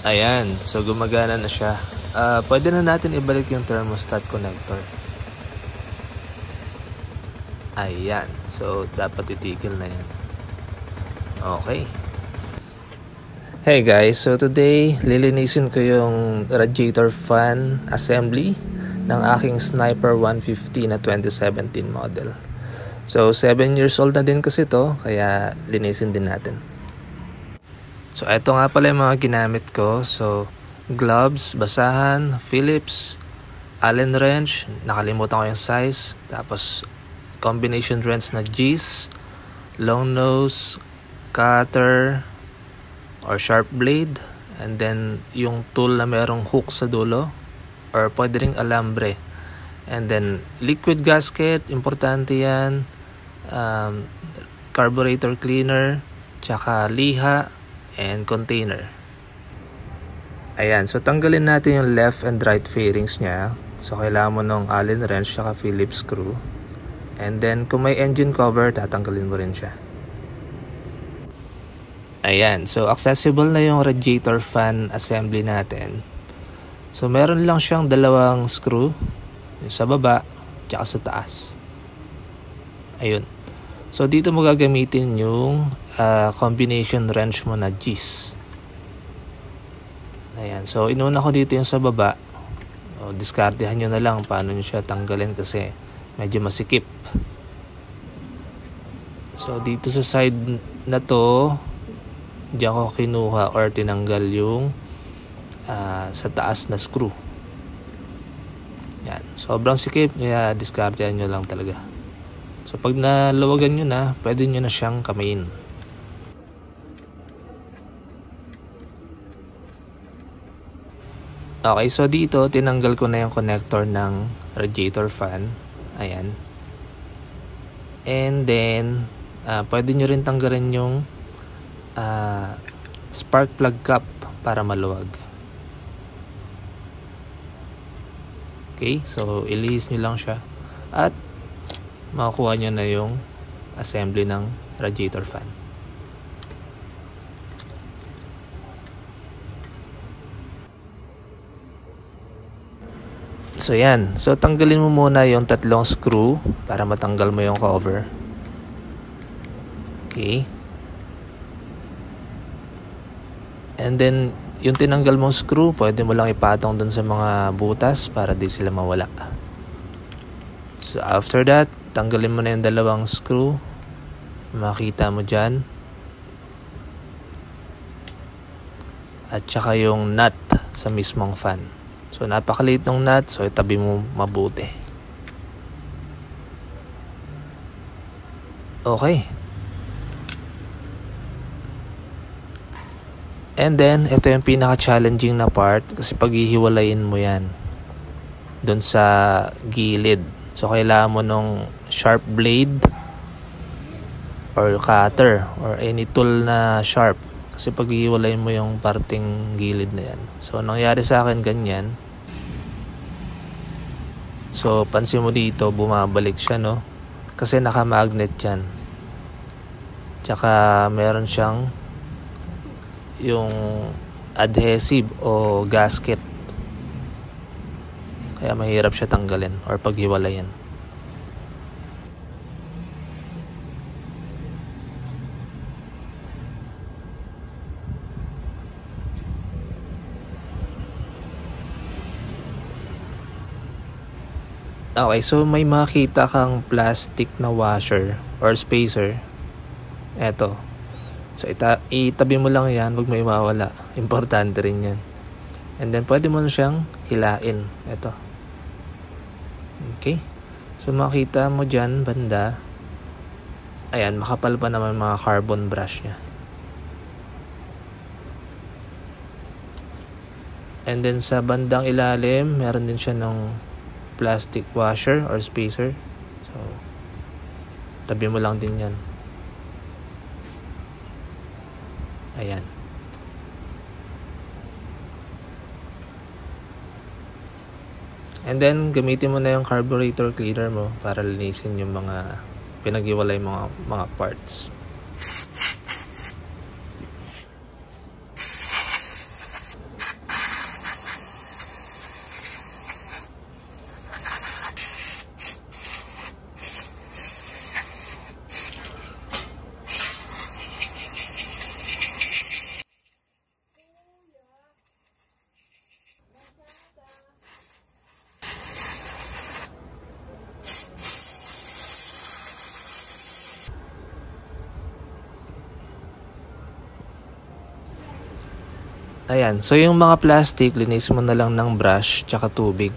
Ayan, so gumagana na siya. Pwede na natin ibalik yung thermostat connector. Ayan, so dapat itigil na yan. Okay. Hey guys, so today lilinisin ko yung radiator fan assembly ng aking Sniper 150 na 2017 model. So 7 years old na din kasi to, kaya linisin din natin. So ito nga pala yung mga ginamit ko. So gloves, basahan, Phillips, Allen wrench, nakalimutan ko yung size, tapos combination wrench na G's, long nose, cutter or sharp blade, and then yung tool na merong hook sa dulo or pwede ring alambre, and then liquid gasket, importante yan, carburetor cleaner, tsaka liha and container. Ayan, so tanggalin natin yung left and right fairings nya. So kailangan mo ng Allen wrench tsaka Phillips screw, and then kung may engine cover, tatanggalin mo rin siya. Ayan, so accessible na yung radiator fan assembly natin. So meron lang siyang dalawang screw, yung sa baba tsaka sa taas. Ayun. So dito mo gagamitin yung combination wrench mo na G's. Ayan, so inuna ko dito yung sa baba. Diskartehan nyo na lang paano nyo siya tanggalin kasi medyo masikip. So dito sa side na to, diyan ko kinuha or tinanggal yung sa taas na screw. Yan, sobrang sikip, kaya diskartehan nyo lang talaga. So pag nalawagan nyo na, pwede nyo na siyang kamayin. Okay, so dito tinanggal ko na yung connector ng radiator fan. Ayan. And then pwede nyo rin tanggalin yung spark plug cap para maluwag. Okay, so ilihis nyo lang siya at makakuha nyo na yung assembly ng radiator fan. So yan, so tanggalin mo muna yung tatlong screw para matanggal mo yung cover. Okay. And then yung tinanggal mong screw, pwede mo lang ipatong dun sa mga butas para di sila mawala. So after that, tanggalin mo na yung dalawang screw. Makita mo dyan. At saka yung nut sa mismong fan. So napakaliit ng nut, so itabi mo mabuti. Okay. And then, ito yung pinaka-challenging na part kasi paghihiwalayin mo yan doon sa gilid. So kailangan mo nung sharp blade or cutter or any tool na sharp kasi paghihiwalayin mo yung parting gilid na yan. So nangyari sa akin ganyan. So pansin mo dito, bumabalik siya, no? Kasi naka-magnet yan. Tsaka meron siyang yung adhesive o gasket. Kaya mahirap siya tanggalin or paghiwalayin. Okay, so may makita kang plastic na washer or spacer. Eto. So itabi mo lang yan, wag mo iwawala. Importante rin yan. And then pwede mo na siyang hilain. Eto. Okay. So makita mo dyan banda. Ayan, makapal pa naman mga carbon brush niya. And then sa bandang ilalim, meron din siya ng plastic washer or spacer. So tabi mo lang din yan. Ayan. And then gamitin mo na yung carburetor cleaner mo para linisin yung mga pinaghiwalay mga parts. Ayan, so yung mga plastic, linisin mo na lang ng brush tsaka tubig.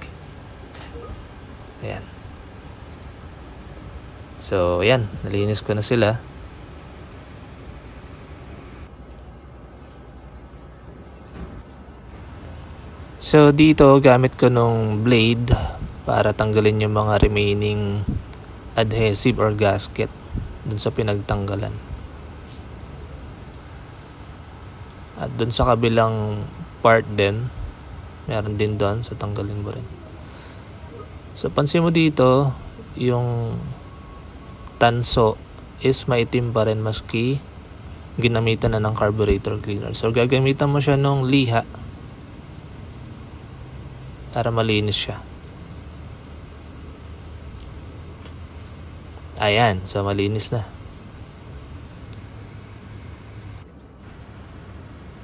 Ayan. So, ayan, nalinis ko na sila. So, dito gamit ko nung blade para tanggalin yung mga remaining adhesive or gasket dun sa pinagtanggalan. At dun sa kabilang part din, meron din doon, so tanggalin mo rin. So pansin mo dito, yung tanso is maitim pa rin maski ginamitan na ng carburetor cleaner. So gagamitan mo siya ng liha para malinis siya. Ayan, so malinis na.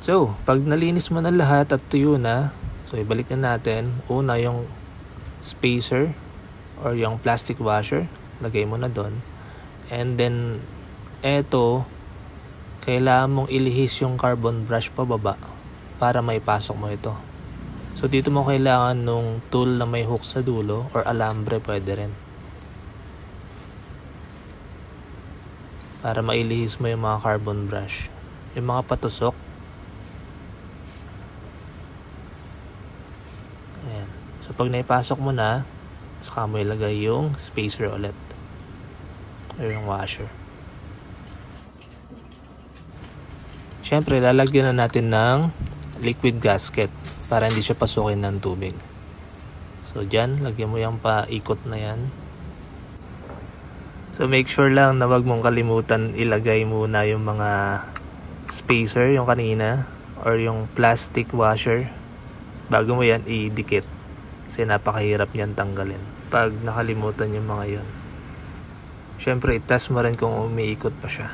So, pag nalinis mo na lahat at tuyo na, so ibalik na natin. Una yung spacer or yung plastic washer, lagay mo na doon. And then, eto, kailangan mong ilihis yung carbon brush pababa para maipasok mo ito. So, dito mo kailangan nung tool na may hook sa dulo or alambre, pwede rin. Para mailihis mo yung mga carbon brush. Yung mga patusok, so pag naipasok mo na, saka mo ilagay yung spacer ulit or yung washer. Syempre lalagyan na natin ng liquid gasket para hindi siya pasukin ng tubig. So dyan, lagyan mo yung paikot na yan. So make sure lang na wag mong kalimutan ilagay muna yung mga spacer, yung kanina, or yung plastic washer bago mo yan idikit. Kasi napakahirap niyan tanggalin pag nakalimutan yung mga yon. Syempre, i-test mo rin kung umiikot pa siya.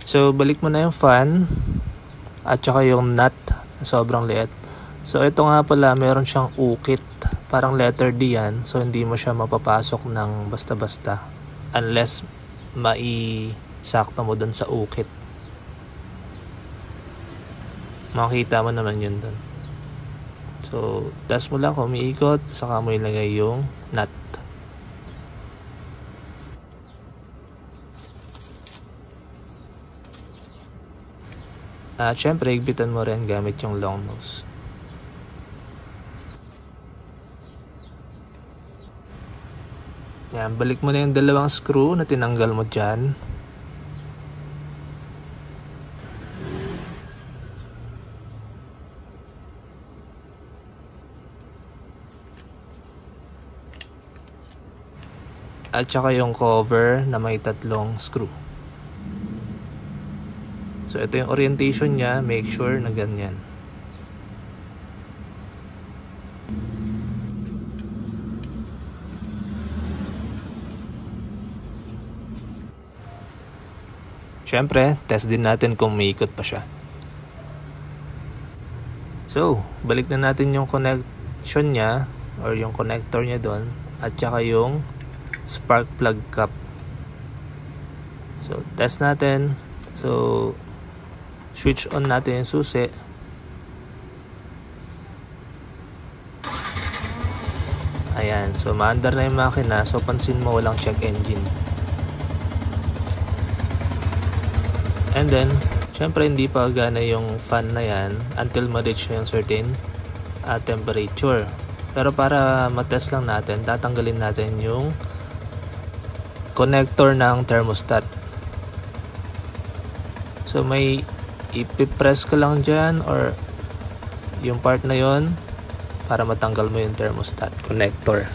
So, balik mo na yung fan at saka yung nut na sobrang liit. So, ito nga pala, meron siyang ukit. Parang letter D yan, so hindi mo siya mapapasok ng basta-basta unless mai-sakto mo dun sa ukit. Makikita mo naman yun dun. So, test mo lang kung umiikot, saka mo ilagay yung nut. At syempre, igbitan mo rin gamit yung long nose. Yan, balik mo na yung dalawang screw na tinanggal mo dyan. At saka yung cover na may tatlong screw. So ito yung orientation niya, make sure na ganyan. Siyempre, test din natin kung umiikot pa siya. So, balik na natin yung connection niya or yung connector niya doon at saka yung spark plug cap. So, test natin. So, switch on natin yung susi. Ayan. So, maandar na yung makina. So, pansin mo walang check engine. And then, syempre hindi pa gana yung fan na yan until ma-reach yung certain temperature. Pero para matest lang natin, tatanggalin natin yung connector ng thermostat. So may ipipress ka lang dyan or yung part na yon para matanggal mo yung thermostat connector.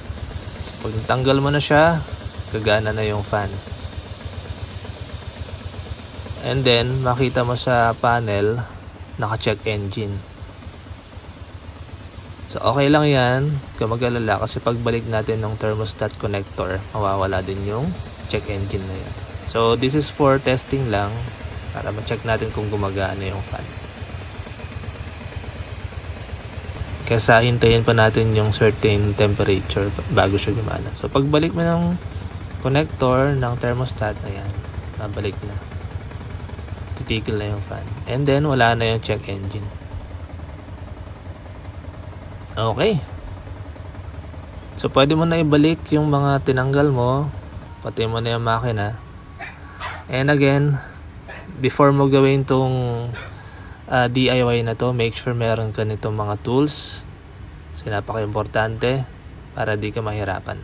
So, pag natanggal mo na siya, gagana na yung fan. And then, makita mo sa panel, naka-check engine. So, okay lang yan. Kung mag-alala, kasi pagbalik natin ng thermostat connector, mawawala din yung check engine na yan. So, this is for testing lang, para ma-check natin kung gumagana yung fan. kesa hintayin pa natin yung certain temperature bago siya gumana. So pagbalik mo ng connector ng thermostat, ayan, babalik na. Titigil na yung fan. And then wala na yung check engine. Okay. So pwede mo na ibalik yung mga tinanggal mo, pati mo na yung makina. And again, before mo gawin tong DIY na to, make sure meron ka nitong mga tools. Kasi napaka-importante para di ka mahirapan.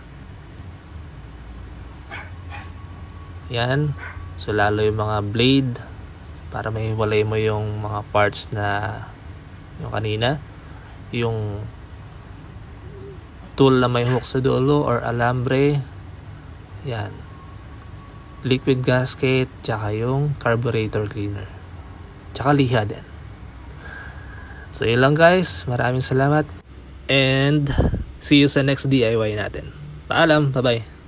Yan. So lalo yung mga blade para mahiwalay mo yung mga parts na yung kanina. Yung tool na may hook sa dulo or alambre. Yan. Liquid gasket, tsaka yung carburetor cleaner. Tsaka liha din. So yun lang guys. Maraming salamat. And see you sa next DIY natin. Paalam. Bye-bye.